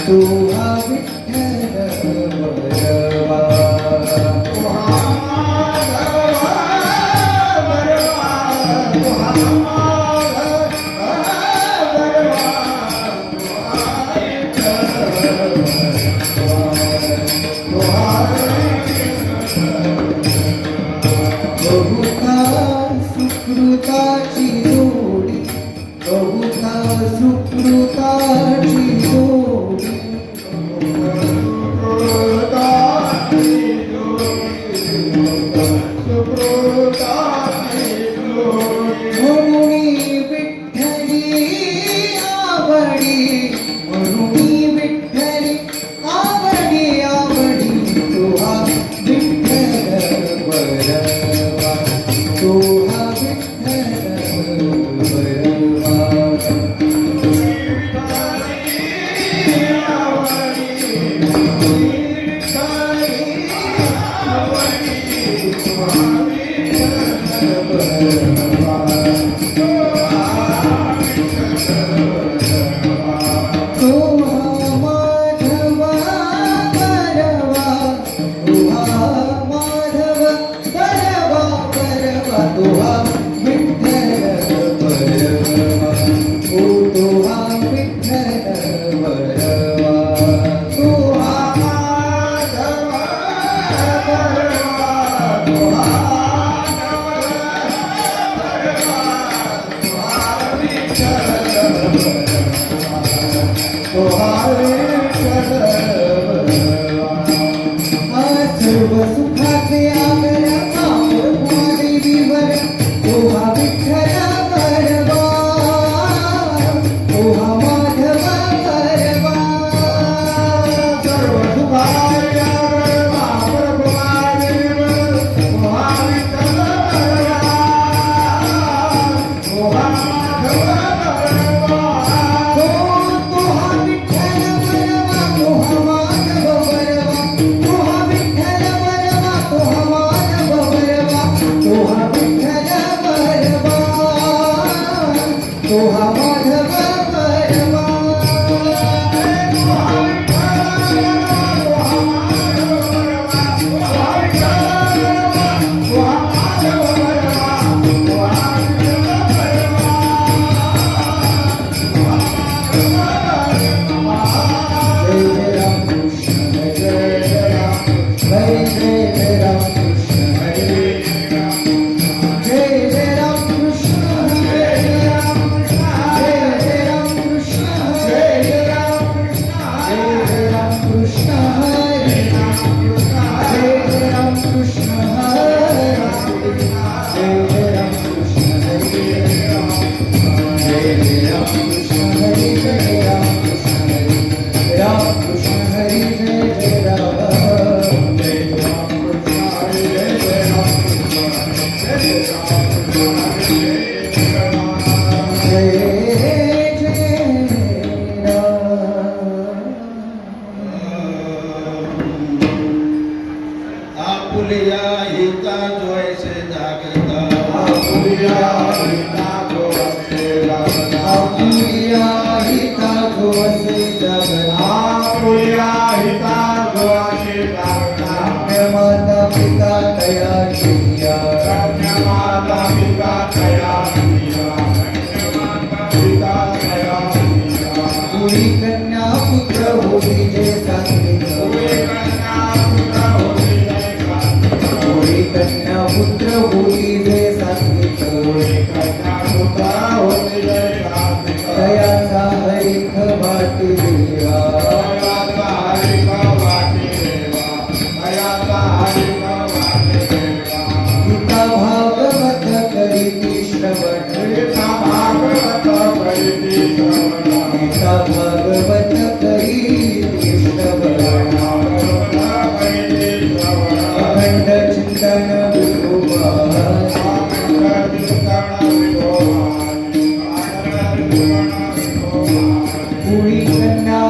तुहा विठ्ठल बरवा सुकृताची जोडी बहुता सुकृताची जोडी म्हणून विठ्ठली आवडी म्हणून विठ्ठली आवडी आवडी तुहा विठ्ठल बरवा तुहा सर्व सुखाचे आगर देवीवर तुहा विठ्ठल बरवा तुहा माधव बरवा सर्व सुखाचे आगर देवीवर तुहा विठ्ठल बरवा तुहा माधव बरवा तुहा विठ्ठल बरवा तुहा माधव बरवा तुहा विठ्ठल बरवा तुहा माधव बरवा तुहा विठ्ठल बरवा तुहा माधव बरवा आपुलिया हिता जोयसे जागता आपुलिया हिता जोयसे जागता आपुलिया हिता जोयसे जागता आपुलिया हिता जोयसे जागता माता पिता तया शिया माता पिता तया शिया माता पिता तया शिया पुरी कन्या पुत्र होती जे सांगितलं कन्या पुत्र होती जे सांगितलं दयाचा हरिख वाटी देवा गीता भागवत करीती श्रवण गीता भागवत करीती श्रवण अखंड चिंतन विठोबा पुरी कन्या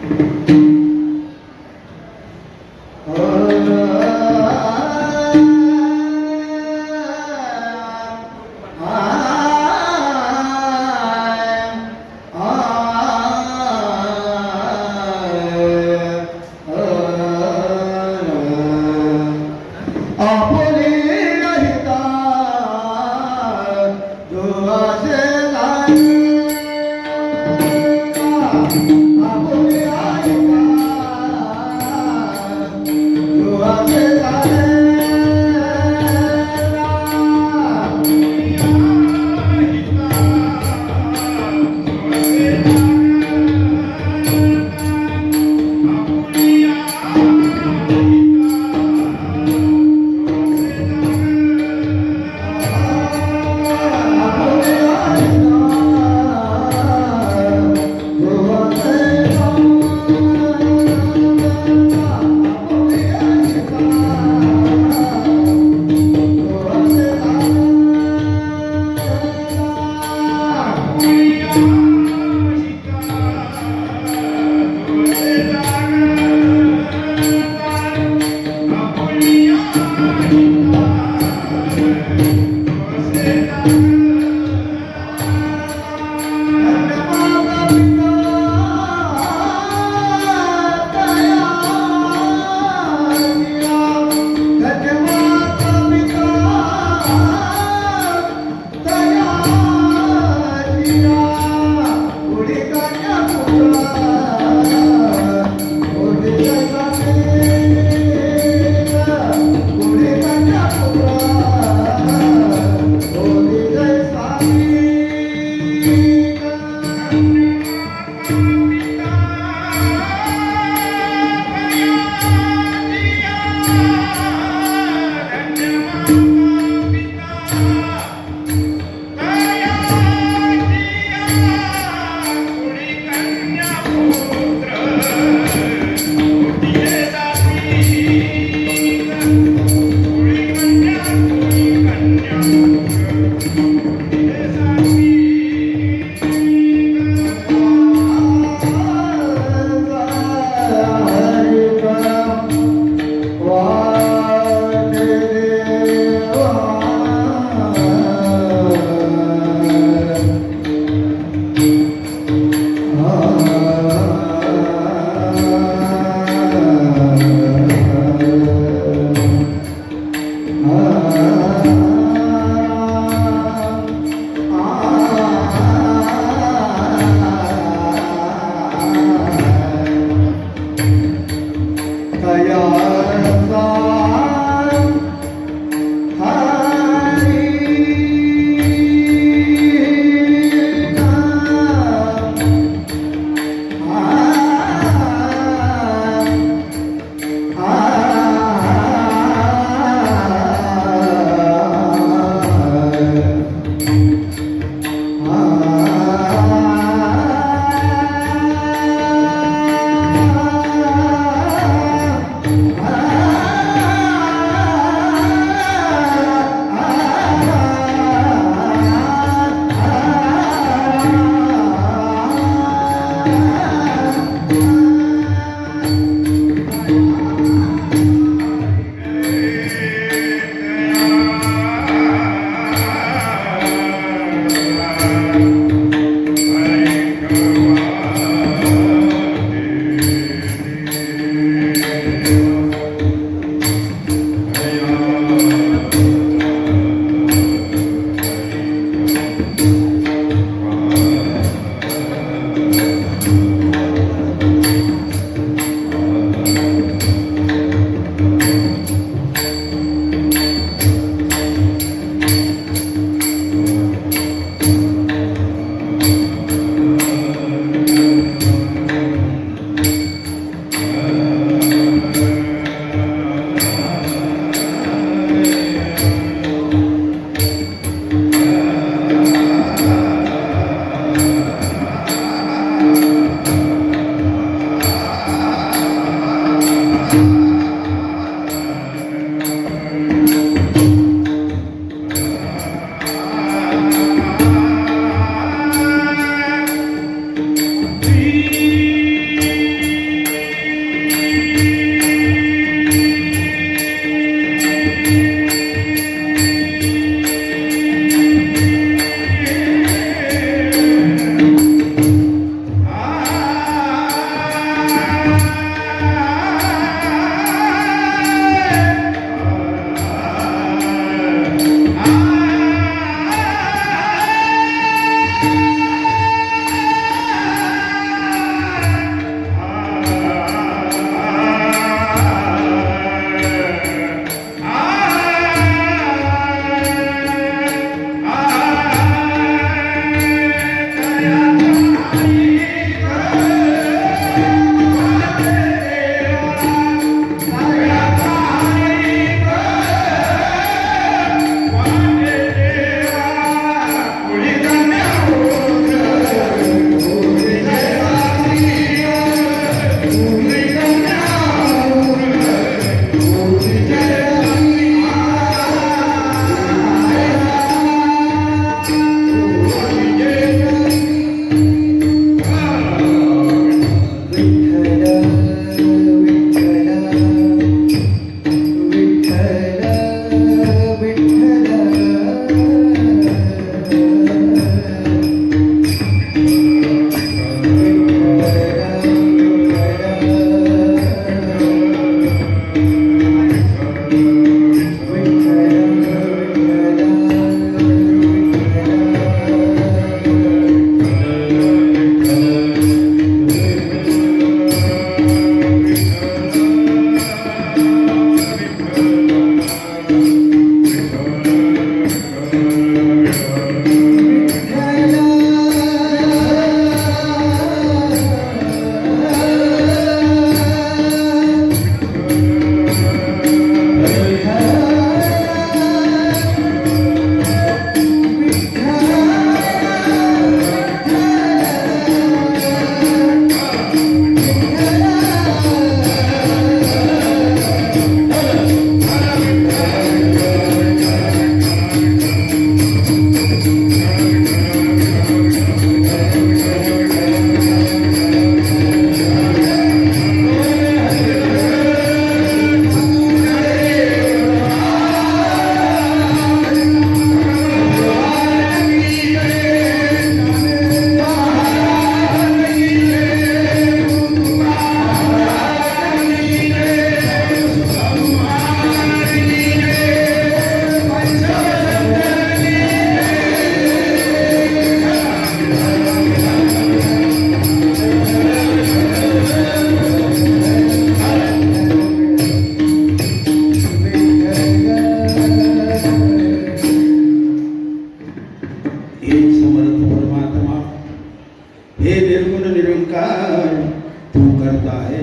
आपुले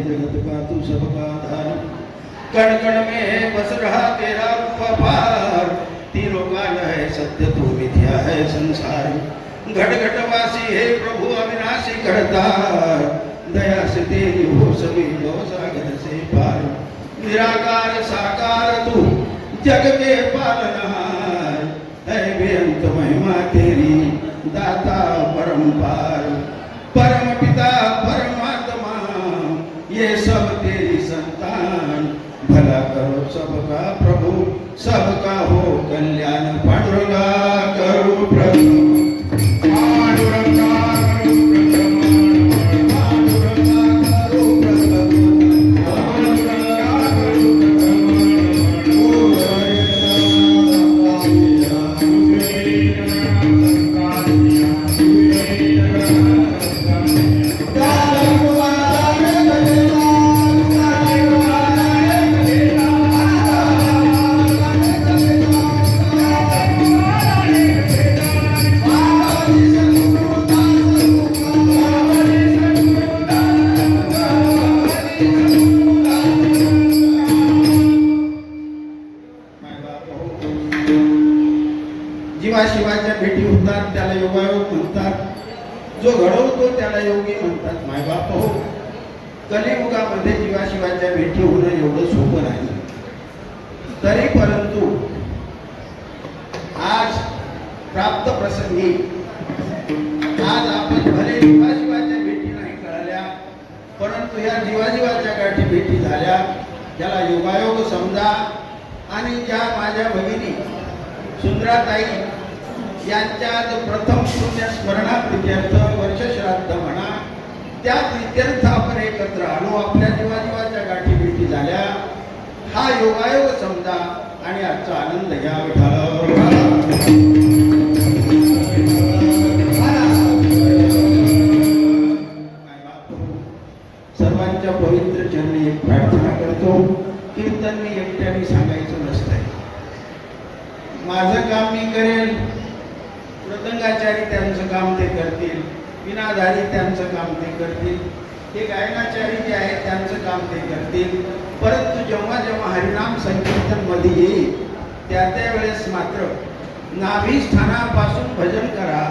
जगत का तू सबका आधार। कण कण में बस रहा तेरा उपहार, तीनों काल है सत्य तू मिथ्या है संसार। घट घटवासी है प्रभु अविनाशी करतार, दया से तेरी हो सभी भव सागर से पार। निराकार साकार तू जग के पालनहार, है बेअंत महिमा तेरी दाता परम्पार। परम पिता परमात्मा ये सब तेरी संतान, भला करो सबका प्रभु सबका हो कल्याण। पांडुरंगा करो प्रभु, पांडुरंगा करो प्रभु, पांडुरंगा करो प्रभु, पांडुरंगा शिवाच्या भेटी होतात त्याला योगायोग म्हणतात, जो घडवतो त्याला योगी म्हणतात। मायबाप हो, कलियुगामध्ये जीवाशिवाच्या भेटी होणं एवढं सोपं नाही, तरी परंतु आज प्राप्त प्रसंगी आज आपण भले जीवाशिवाच्या भेटी नाही कळल्या, परंतु या जीवाजीवाच्या गाठी भेटी झाल्या, त्याला योगायोग समजा। आणि ज्या माझ्या भगिनी सुंदराताई यांच्या प्रथम पुण्य स्मरणाप्रित्यर्थ वर्षश्राद्ध म्हणा, त्या प्रित्यर्थ आपण एकत्र आलो, आपल्या जीवाजीवाच्या गाठी भेटी झाल्या, हा योगायोग समजा आणि आजचा आनंद घ्या। सर्वांच्या पवित्र चरणी एक प्रार्थना करतो, कीर्तन मी एकट्याने सांगायचं नसतंय, माझं काम मी करेल, मृदंगाचारी त्यांचं काम ते करतील, विनाधारी त्यांचं काम ते करतील, हे गायनाचारी जे आहेत त्यांचं काम ते करतील, परंतु जेव्हा जेव्हा हरिनाम संकीर्तन मध्ये येईल त्या वेळेस मात्र नाभी स्थानापासून भजन करा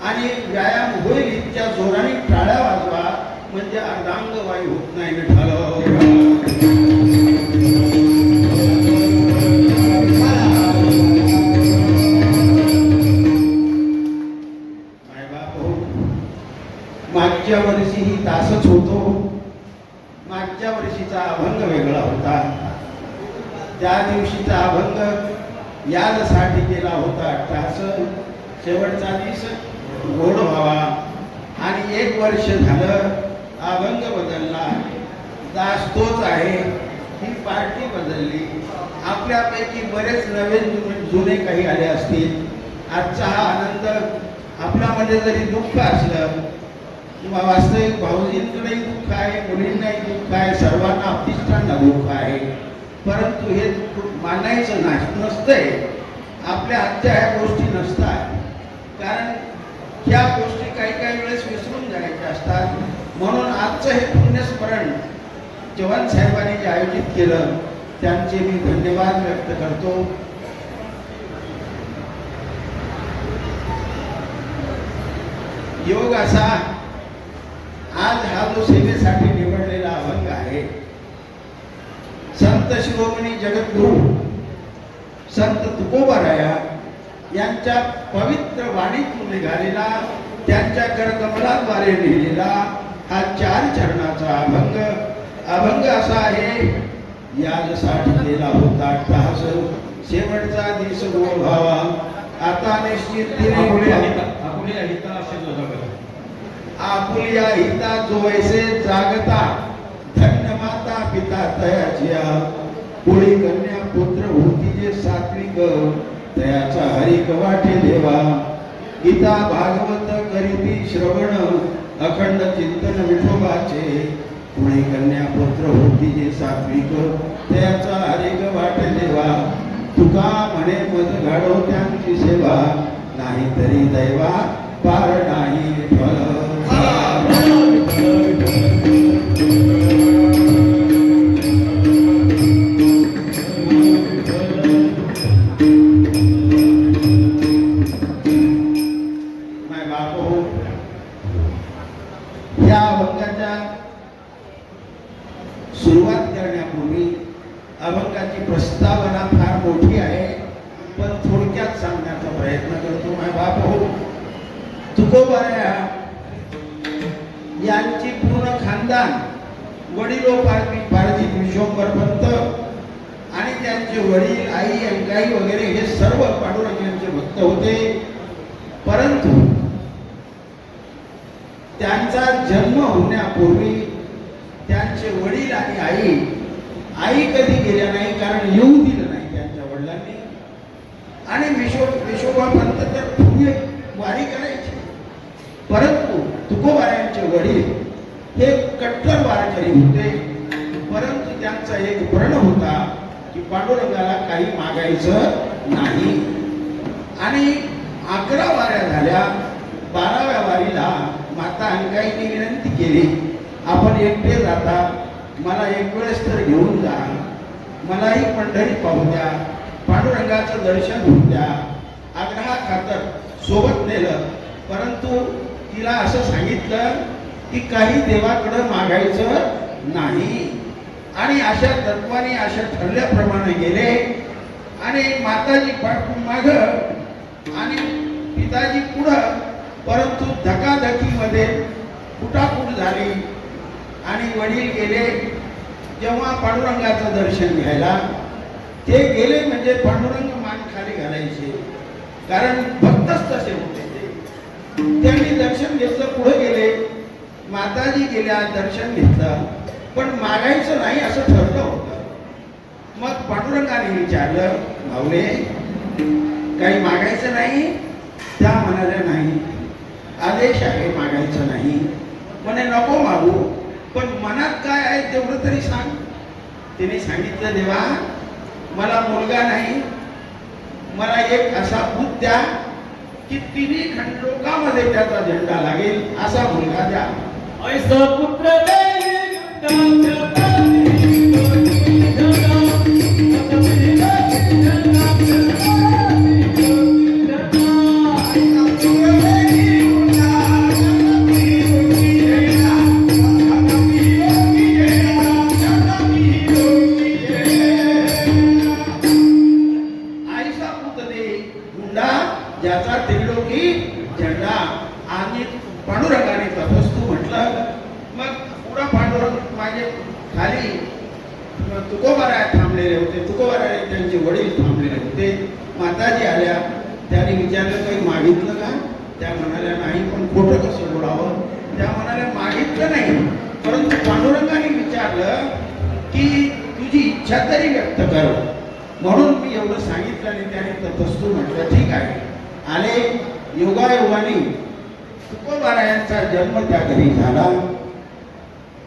आणि व्यायाम होईल इतक्या जोराने टाळ्या वाजवा, म्हणजे अर्धांग वायू होत नाही विठ्ठल। मागच्या वर्षीही तासच होतो, मागच्या वर्षीचा अभंग वेगळा होता, त्या दिवशीचा अभंग यादसाठी केला होता तास, शेवटचा दिवस गोड व्हावा, आणि 1 वर्ष झालं अभंग बदलला, दास तोच आहे, ही पार्टी बदलली, आपल्यापैकी बरेच नवे जुने काही आले असतील। आजचा हा आनंद आपल्यामध्ये जरी दुःख असलं किंवा वास्तविक भाऊजींकडेही दुःख आहे, मुलींनाही दुःख आहे, सर्वांना आपतिष्टांना दुःख आहे, परंतु हे मानायचं नसतंय, आपल्या हातच्या ह्या गोष्टी नसतात, कारण ह्या गोष्टी काही वेळेस विसरून जायच्या असतात। म्हणून आजचं हे पुण्यस्मरण चव्हाण साहेबांनी जे आयोजित केलं त्यांचे मी धन्यवाद व्यक्त करतो। योग असा आज हा जो सेवेसाठी निवडलेला अभंग आहे, संत शिरोमणी जगद्गुरु संत तुकोबाराया यांच्या पवित्र वाणीतून निघालेला, त्यांच्या करकमलाद्वारे लिहिलेला हा 4 चरणाचा अभंग। अभंग असा आहे, याजसाठी केला होता तास, शेवटचा दिस गोड व्हावा, आता निश्चितीने आपुलिया हिता जो ऐसे जागता, धन्य माता पिता तयाच्या, पुढे कन्या पुत्र होती जे सात्विक, तयाचा हरिक वाटे देवा। गीता भागवत करीती श्रवण, अखंड चिंतन विठोबाचे, पुढे कन्या पुत्र होती जे सात्विक, तयाचा हरिक वाटे देवा। तुका म्हणे मज घडो त्यांची सेवा, नाही तरी दैवा पार नाही विठ्ठल। सुरुवात करण्यापूर्वी अभंगाची प्रस्तावना फार मोठी आहे, पण थोडक्यात सांगण्याचा प्रयत्न करतो. माझा बाप हो तुकोबाऱ्या यांची पूर्ण खानदान वडिलोपार्जित विश्वंभर पंत आणि त्यांचे वडील आई अंगाई वगैरे हे सर्व पांडुरंग यांचे भक्त होते. परंतु त्यांचा जन्म होण्यापूर्वी त्यांचे वडील आणि आई कधी गेल्या नाही, कारण येऊ दिलं नाही त्यांच्या वडिलांनी. आणि विश्वंभर पंत तर पूर्वी वारी करायचे, परंतु तुकोबाऱ्यांचे वडील हे कट्टर वारकरी होते. परंतु त्यांचा एक प्रण होता की पांडुरंगाला काही मागायचं नाही. आणि 11 वाऱ्या झाल्या. 12व्या वारीला माता अंगाईने विनंती केली, आपण एकटे जाता, मला एक वेळेस तर घेऊन जा, मलाही पंढरी पाहू द्या, पांडुरंगाचं दर्शन होऊ द्या. आग्रहाखातर सोबत नेलं, परंतु तिला असं सांगितलं की काही देवाकडं मागायचं नाही. आणि अशा तत्वाने अशा ठरल्याप्रमाणे गेले. आणि माताजी माग आणि पिताजी पुढं. परंतु धकाधकीमध्ये फुटाफूट झाली आणि वडील गेले. जेव्हा पांडुरंगाचं दर्शन घ्यायला ते गेले म्हणजे पांडुरंग मान खाली घालायचे, कारण भक्तच तसे होते ते. त्यांनी दर्शन घेतलं, पुढे गेले. माताजी गेल्या, दर्शन घेतलं, पण मागायचं नाही असं ठरलं होतं. मग पांडुरंगाने विचारलं, भावले काही मागायचं नाही? त्या म्हणाल्या नाही, आदेश आहे मागायचं नाही. म्हणे नको मागू, पण मनात काय आहे तेवढं तरी सांग. तिने सांगितलं, देवा मला मुलगा नाही, मला एक असा पूत द्या की तिन्ही खंडलोकामध्ये त्याचा झेंडा लागेल, असा मुलगा द्या. ऐसा पुत्र ज्याचा त्रिलोकी झेंडा. आणि पांडुरंगाने तपस्तू म्हटलं. मग पुढं पांडुरंग माझे खाली तुकोबाऱ्या थांबलेले होते, तुकोबाऱ्या त्यांचे वडील थांबलेले होते. माताजी आल्या, त्यांनी विचारलं काही मागितलं का? त्या म्हणाल्या नाही, पण खोटं कसं बोलावं? त्या म्हणाल्या मागितलं नाही, परंतु पांडुरंगाने विचारलं की तुझी इच्छा तरी व्यक्त कर, म्हणून मी एवढं सांगितलं. आणि त्याने तपस्तू म्हटलं ठीक आहे. आले. योगायोगाने तुकोबारा यांचा जन्म त्या घरी झाला.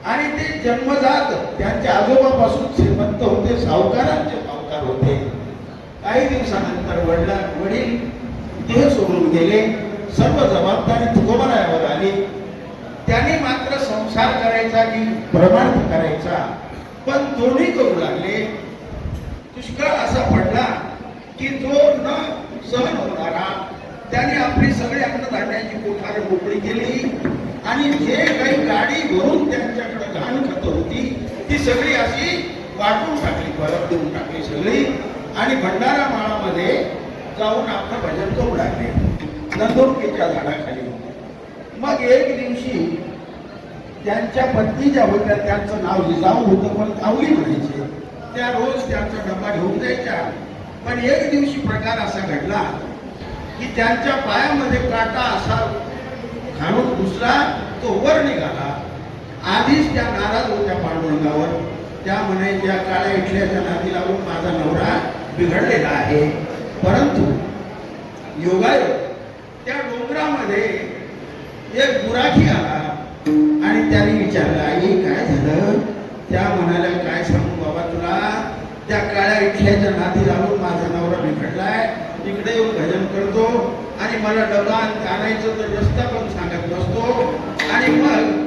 आणि ते जन्मजात त्यांच्या आजोबापासून श्रीमंत होते, सावकारांचे सावकार होते. काही दिवसानंतर वडील देह सोडून गेले. सर्व जबाबदारी तुकोबारावर आली. त्याने मात्र संसार करायचा की प्रमाण करायचा, पण दोन्ही करू लागले. दुष्काळ असा पडला की जो न सहन होणारा, त्याने आपली सगळी अन्नधान्याची कोठार मोकळी केली. आणि जे काही गाडी भरून त्यांच्याकडे घाण खत होती ती सगळी अशी वाटून टाकली, परत देऊन टाकली सगळी. आणि भंडारा माळामध्ये जाऊन आपलं भजन करू लागले, नंदुरकीच्या झाडाखाली. मग एक दिवशी त्यांच्या पत्नी ज्या होत्या, त्यांचं नाव जिजाऊ होतं, पण आवली म्हणायचे. त्या रोज त्यांचा डबा घेऊन जायच्या. पण एक दिवशी प्रकार असा घडला की त्यांच्या पायामध्ये काटा असा घालून घुसला, तो वर निघाला. आधीच त्या नाराज होत्या पांडुरंगावर. त्या म्हणायच्या, काळ्या इटल्याच्या नादी लागून माझा नवरा बिघडलेला आहे. परंतु योगायोग त्या डोंगरामध्ये एक गुराखी आला आणि त्याने विचारलं, आई काय झालं? त्या म्हणाल्या, काय सांगू बाबा तुला, त्या काळ्या इटल्याच्या नादी लागून माझा नवरा बिघडलाय, इकडे येऊन भजन करतो आणि मला डबा आणायचं तर रस्ता पण सांगत नसतो. आणि मग